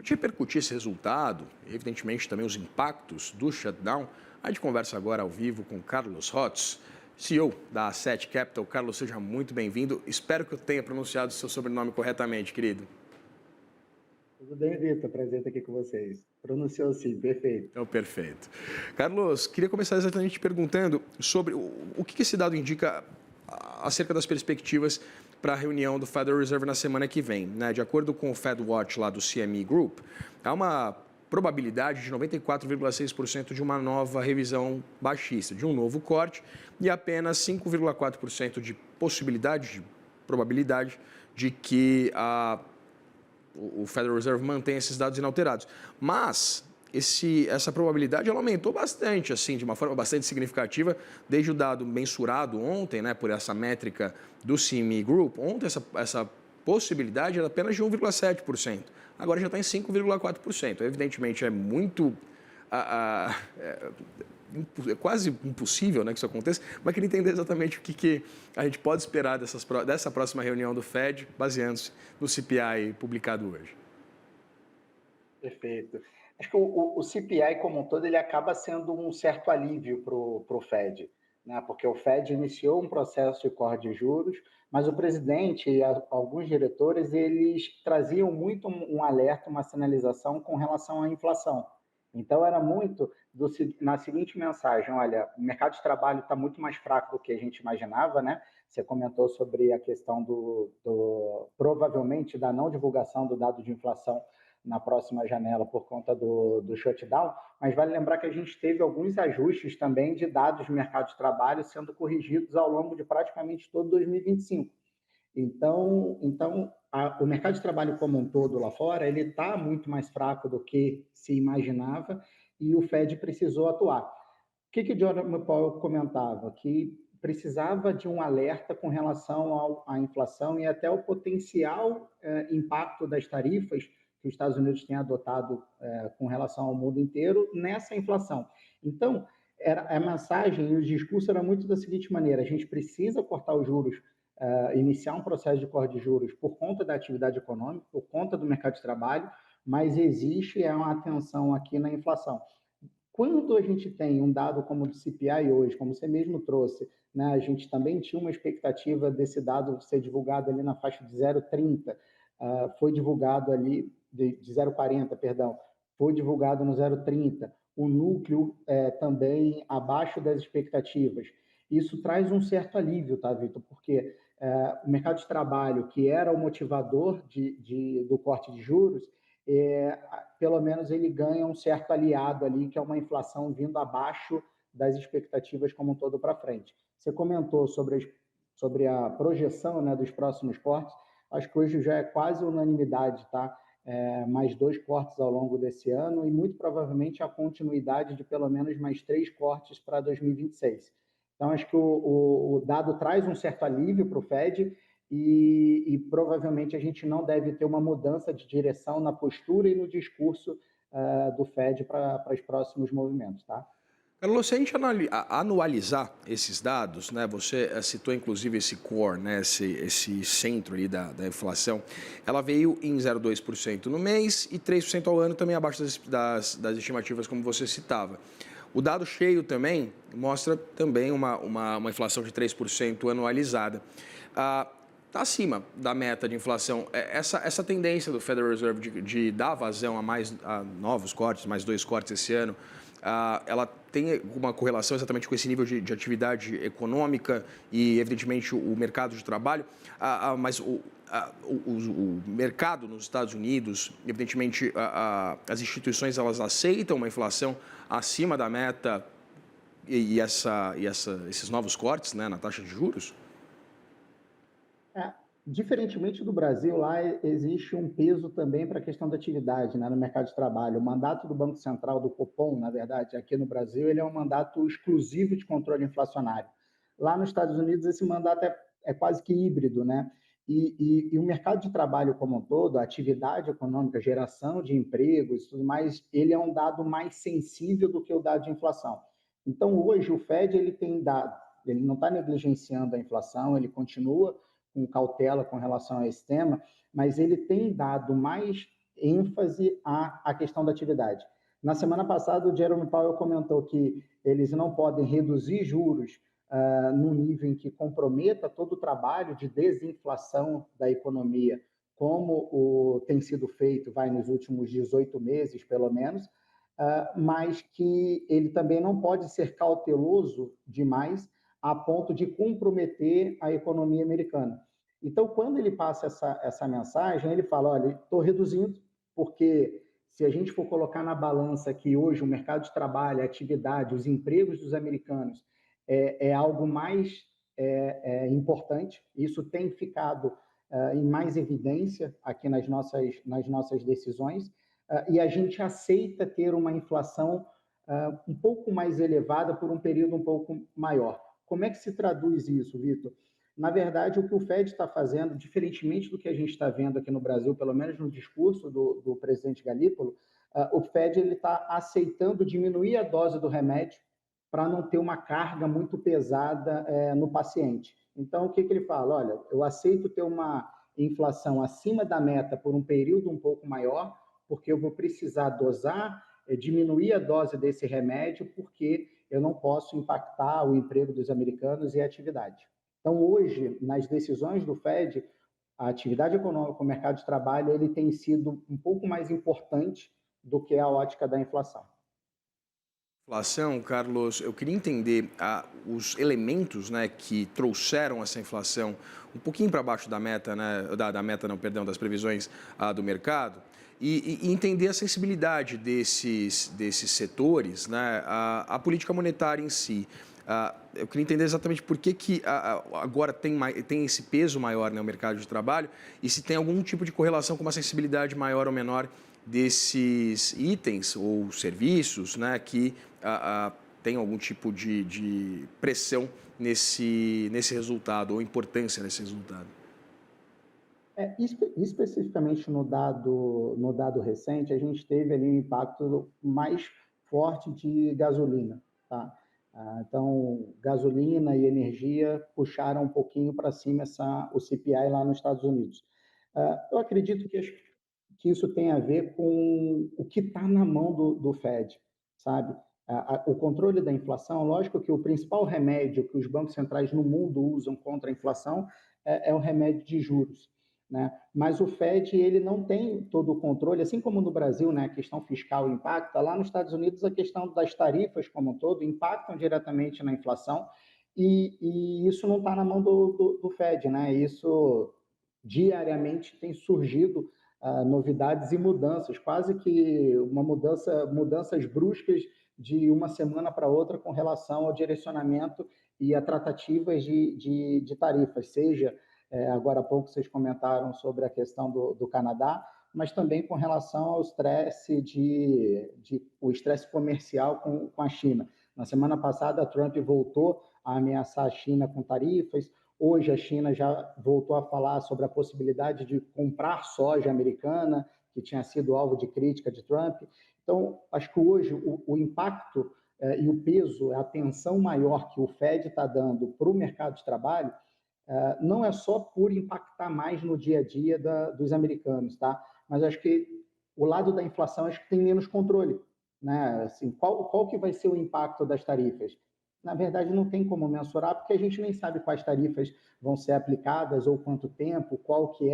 Para te repercutir esse resultado, e evidentemente também os impactos do shutdown, a gente conversa agora ao vivo com Carlos Hotz, CEO da Asset Capital. Carlos, seja muito bem-vindo. Espero que eu tenha pronunciado o seu sobrenome corretamente, querido. Tudo bem, Vitor? Prazer estar aqui com vocês. Pronunciou sim, perfeito. Então, perfeito. Carlos, queria começar exatamente te perguntando sobre o que esse dado indica acerca das perspectivas para a reunião do Federal Reserve na semana que vem, né? De acordo com o FedWatch lá do CME Group, há uma probabilidade de 94,6% de uma nova revisão baixista, de um novo corte, e apenas 5,4% de probabilidade de que o Federal Reserve mantém esses dados inalterados. Mas essa probabilidade ela aumentou bastante, assim, de uma forma bastante significativa, desde o dado mensurado ontem, né, por essa métrica do CME Group. Ontem essa possibilidade era apenas de 1,7%. Agora já está em 5,4%. Evidentemente é muito... é quase impossível, né, que isso aconteça, mas queria entender exatamente o que a gente pode esperar dessa próxima reunião do Fed, baseando-se no CPI publicado hoje. Perfeito. Acho que o CPI como um todo ele acaba sendo um certo alívio para o Fed, né? Porque o Fed iniciou um processo de corte de juros, mas o presidente e alguns diretores eles traziam muito um alerta, uma sinalização com relação à inflação. Então era muito na seguinte mensagem: olha, o mercado de trabalho está muito mais fraco do que a gente imaginava, né? Você comentou sobre a questão provavelmente da não divulgação do dado de inflação na próxima janela por conta do shutdown, mas vale lembrar que a gente teve alguns ajustes também de dados do mercado de trabalho sendo corrigidos ao longo de praticamente todo 2025. Então o mercado de trabalho como um todo lá fora, ele está muito mais fraco do que se imaginava e o Fed precisou atuar. O que Jerome Powell comentava? Que precisava de um alerta com relação à inflação e até o potencial impacto das tarifas que os Estados Unidos têm adotado com relação ao mundo inteiro nessa inflação. Então, a mensagem e o discurso era muito da seguinte maneira: a gente precisa cortar os juros, iniciar um processo de corte de juros por conta da atividade econômica, por conta do mercado de trabalho, mas existe uma atenção aqui na inflação. Quando a gente tem um dado como o do CPI hoje, como você mesmo trouxe, né, a gente também tinha uma expectativa desse dado ser divulgado ali na faixa de 0,30, foi divulgado ali, de 0,40, perdão, foi divulgado no 0,30, o núcleo também abaixo das expectativas. Isso traz um certo alívio, tá, Vitor? Porque o mercado de trabalho, que era o motivador do corte de juros, pelo menos ele ganha um certo aliado ali, que é uma inflação vindo abaixo das expectativas como um todo para frente. Você comentou sobre a projeção, né, dos próximos cortes. Acho que hoje já é quase unanimidade, tá? Mais 2 cortes ao longo desse ano e muito provavelmente a continuidade de pelo menos mais 3 cortes para 2026. Então, acho que o dado traz um certo alívio para o Fed e provavelmente a gente não deve ter uma mudança de direção na postura e no discurso do Fed para os próximos movimentos, tá? Carlos, se a gente anualizar esses dados, né, você citou inclusive esse core, né, esse centro ali da inflação, ela veio em 0,2% no mês e 3% ao ano, também abaixo das estimativas, como você citava. O dado cheio também mostra também uma inflação de 3% anualizada. Está acima da meta de inflação. Essa tendência do Federal Reserve de dar vazão a novos cortes, mais 2 cortes esse ano, ela tem uma correlação exatamente com esse nível de atividade econômica e, evidentemente, o mercado de trabalho, mas o mercado nos Estados Unidos, evidentemente, as instituições elas aceitam uma inflação acima da meta esses novos cortes, né, na taxa de juros? Diferentemente do Brasil, lá existe um peso também para a questão da atividade, né, no mercado de trabalho. O mandato do Banco Central, do Copom, na verdade, aqui no Brasil, ele é um mandato exclusivo de controle inflacionário. Lá nos Estados Unidos, esse mandato é quase que híbrido, né? E o mercado de trabalho como um todo, a atividade econômica, geração de empregos e tudo mais, ele é um dado mais sensível do que o dado de inflação. Então, hoje, o Fed ele tem dado, ele não está negligenciando a inflação, ele continua com cautela com relação a esse tema, mas ele tem dado mais ênfase à questão da atividade. Na semana passada, o Jerome Powell comentou que eles não podem reduzir juros num nível em que comprometa todo o trabalho de desinflação da economia, como tem sido feito nos últimos 18 meses, pelo menos, mas que ele também não pode ser cauteloso demais a ponto de comprometer a economia americana. Então, quando ele passa essa mensagem, ele fala, olha, estou reduzindo, porque se a gente for colocar na balança que hoje o mercado de trabalho, a atividade, os empregos dos americanos é algo mais importante, isso tem ficado em mais evidência aqui nas nossas decisões, e a gente aceita ter uma inflação um pouco mais elevada por um período um pouco maior. Como é que se traduz isso, Vitor? Na verdade, o que o Fed está fazendo, diferentemente do que a gente está vendo aqui no Brasil, pelo menos no discurso do presidente Galípolo, o Fed está aceitando diminuir a dose do remédio para não ter uma carga muito pesada no paciente. Então, o que ele fala? Olha, eu aceito ter uma inflação acima da meta por um período um pouco maior, porque eu vou precisar dosar, diminuir a dose desse remédio, porque eu não posso impactar o emprego dos americanos e a atividade. Então, hoje, nas decisões do Fed, a atividade econômica, o mercado de trabalho, ele tem sido um pouco mais importante do que a ótica da inflação. Inflação, Carlos, eu queria entender os elementos, né, que trouxeram essa inflação um pouquinho para baixo da meta, né, das previsões do mercado, e entender a sensibilidade desses setores, né, à política monetária em si. Eu queria entender exatamente por que agora tem esse peso maior no mercado de trabalho e se tem algum tipo de correlação com uma sensibilidade maior ou menor desses itens ou serviços, né, que tem algum tipo de pressão nesse resultado ou importância nesse resultado. Especificamente no dado recente, a gente teve ali um impacto mais forte de gasolina, tá? Então, gasolina e energia puxaram um pouquinho para cima o CPI lá nos Estados Unidos. Eu acredito que isso tem a ver com o que está na mão do Fed, sabe? O controle da inflação, lógico que o principal remédio que os bancos centrais no mundo usam contra a inflação é o remédio de juros, né? Mas o Fed ele não tem todo o controle, assim como no Brasil, né, a questão fiscal impacta, lá nos Estados Unidos a questão das tarifas como um todo impactam diretamente na inflação e isso não está na mão do Fed, né? Isso diariamente tem surgido novidades e mudanças, quase que mudanças bruscas de uma semana para outra com relação ao direcionamento e a tratativas de tarifas, seja, agora há pouco vocês comentaram sobre a questão do Canadá, mas também com relação ao estresse o estresse comercial com a China. Na semana passada, a Trump voltou a ameaçar a China com tarifas. Hoje, a China já voltou a falar sobre a possibilidade de comprar soja americana, que tinha sido alvo de crítica de Trump. Então, acho que hoje o impacto e o peso, a atenção maior que o Fed está dando para o mercado de trabalho, não é só por impactar mais no dia a dia dos americanos, tá? Mas acho que o lado da inflação acho que tem menos controle, né? Assim, qual que vai ser o impacto das tarifas? Na verdade, não tem como mensurar, porque a gente nem sabe quais tarifas vão ser aplicadas ou quanto tempo, qual que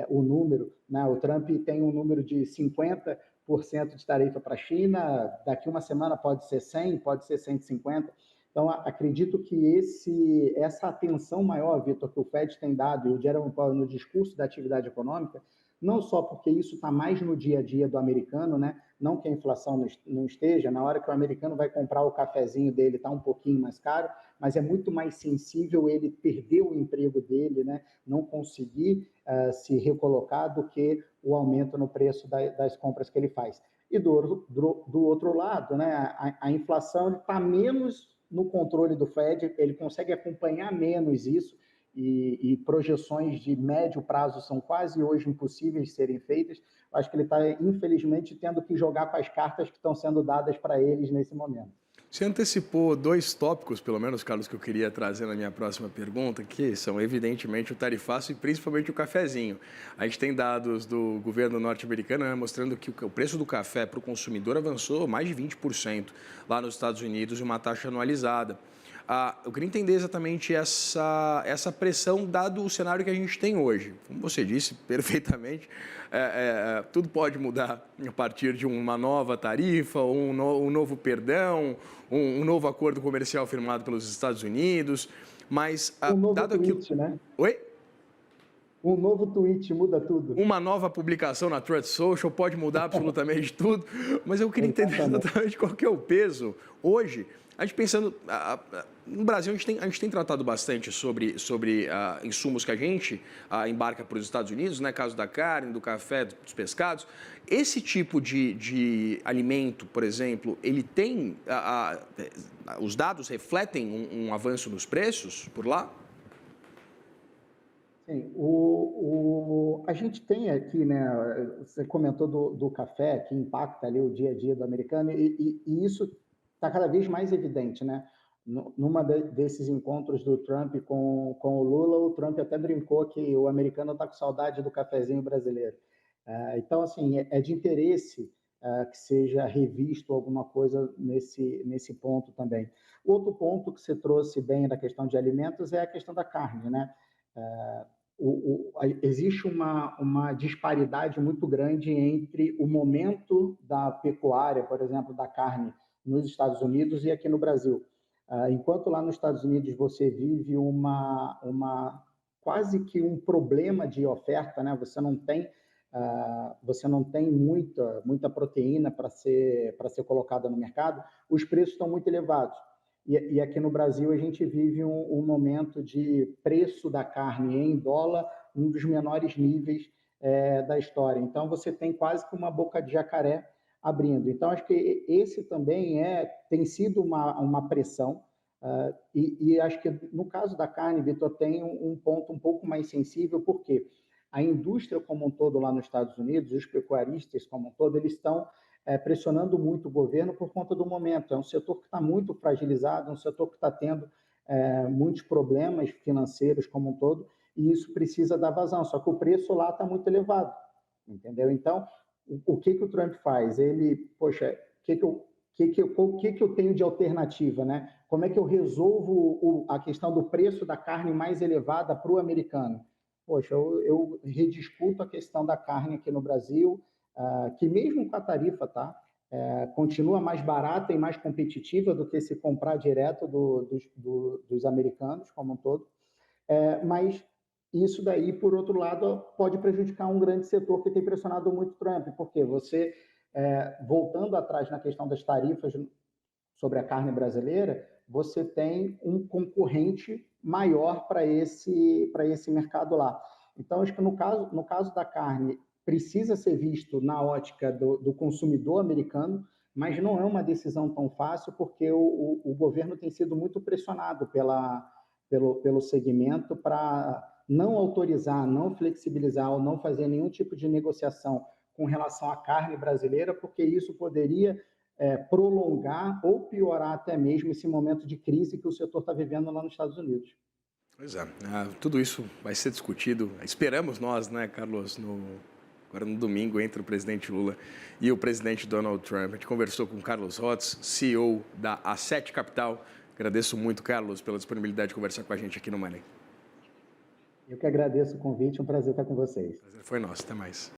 o número, né? O Trump tem um número de 50% de tarifa para a China, daqui uma semana pode ser 100, pode ser 150. Então, acredito que essa atenção maior, Vitor, que o Fed tem dado, e o Jerome Powell no discurso da atividade econômica, não só porque isso está mais no dia a dia do americano, né? Não que a inflação não esteja, na hora que o americano vai comprar o cafezinho dele está um pouquinho mais caro, mas é muito mais sensível ele perder o emprego dele, né? Não conseguir se recolocar do que o aumento no preço das compras que ele faz. E do outro lado, né? A inflação está menos no controle do Fed, ele consegue acompanhar menos isso, e projeções de médio prazo são quase hoje impossíveis de serem feitas. Acho que ele está, infelizmente, tendo que jogar com as cartas que estão sendo dadas para eles nesse momento. Você antecipou dois tópicos, pelo menos, Carlos, que eu queria trazer na minha próxima pergunta, que são, evidentemente, o tarifaço e principalmente o cafezinho. A gente tem dados do governo norte-americano, né, mostrando que o preço do café para o consumidor avançou mais de 20% lá nos Estados Unidos, em uma taxa anualizada. Eu queria entender exatamente essa pressão, dado o cenário que a gente tem hoje. Como você disse perfeitamente, tudo pode mudar a partir de uma nova tarifa, um novo perdão, um novo acordo comercial firmado pelos Estados Unidos, mas Um novo dado aquilo... tweet, né? Oi? Um novo tweet muda tudo. Uma nova publicação na Truth Social pode mudar absolutamente tudo, mas eu queria entender exatamente qual que é o peso hoje. A gente pensando, no Brasil a gente tem tratado bastante sobre insumos que a gente embarca para os Estados Unidos, né? Caso da carne, do café, dos pescados. Esse tipo de alimento, por exemplo, ele tem, os dados refletem um avanço nos preços por lá? Sim, a gente tem aqui, né? Você comentou do café, que impacta ali o dia a dia do americano, e isso está cada vez mais evidente, né? Desses encontros do Trump com o Lula, o Trump até brincou que o americano está com saudade do cafezinho brasileiro. Então, assim, é de interesse que seja revisto alguma coisa nesse ponto também. Outro ponto que você trouxe bem da questão de alimentos é a questão da carne, né? Existe uma disparidade muito grande entre o momento da pecuária, por exemplo, da carne nos Estados Unidos e aqui no Brasil. Enquanto lá nos Estados Unidos você vive quase que um problema de oferta, né? Você não tem muita proteína para ser colocada no mercado, os preços estão muito elevados. E aqui no Brasil a gente vive um momento de preço da carne em dólar, um dos menores níveis da história. Então você tem quase que uma boca de jacaré abrindo. Então acho que esse também tem sido uma pressão. E acho que no caso da carne, Vitor, tem um ponto um pouco mais sensível, porque a indústria como um todo lá nos Estados Unidos, os pecuaristas como um todo, eles estão pressionando muito o governo por conta do momento. É um setor que está muito fragilizado, é um setor que está tendo muitos problemas financeiros como um todo, e isso precisa dar vazão. Só que o preço lá está muito elevado, entendeu? Então, o que o Trump faz? Ele, poxa, o que eu tenho de alternativa, né? Como é que eu resolvo a questão do preço da carne mais elevada para o americano? Poxa, eu rediscuto a questão da carne aqui no Brasil, que mesmo com a tarifa, tá? Continua mais barata e mais competitiva do que se comprar direto dos americanos como um todo. Mas isso daí, por outro lado, pode prejudicar um grande setor que tem pressionado muito o Trump, porque você, voltando atrás na questão das tarifas sobre a carne brasileira, você tem um concorrente maior para esse mercado lá. Então, acho que no caso da carne, precisa ser visto na ótica do consumidor americano, mas não é uma decisão tão fácil, porque o governo tem sido muito pressionado pelo segmento para não autorizar, não flexibilizar ou não fazer nenhum tipo de negociação com relação à carne brasileira, porque isso poderia prolongar ou piorar até mesmo esse momento de crise que o setor está vivendo lá nos Estados Unidos. Pois é, tudo isso vai ser discutido, esperamos nós, né, Carlos, agora no domingo, entre o presidente Lula e o presidente Donald Trump. A gente conversou com o Carlos Hotz, CEO da A7 Capital. Agradeço muito, Carlos, pela disponibilidade de conversar com a gente aqui no Money. Eu que agradeço o convite, é um prazer estar com vocês. O prazer foi nosso, até mais.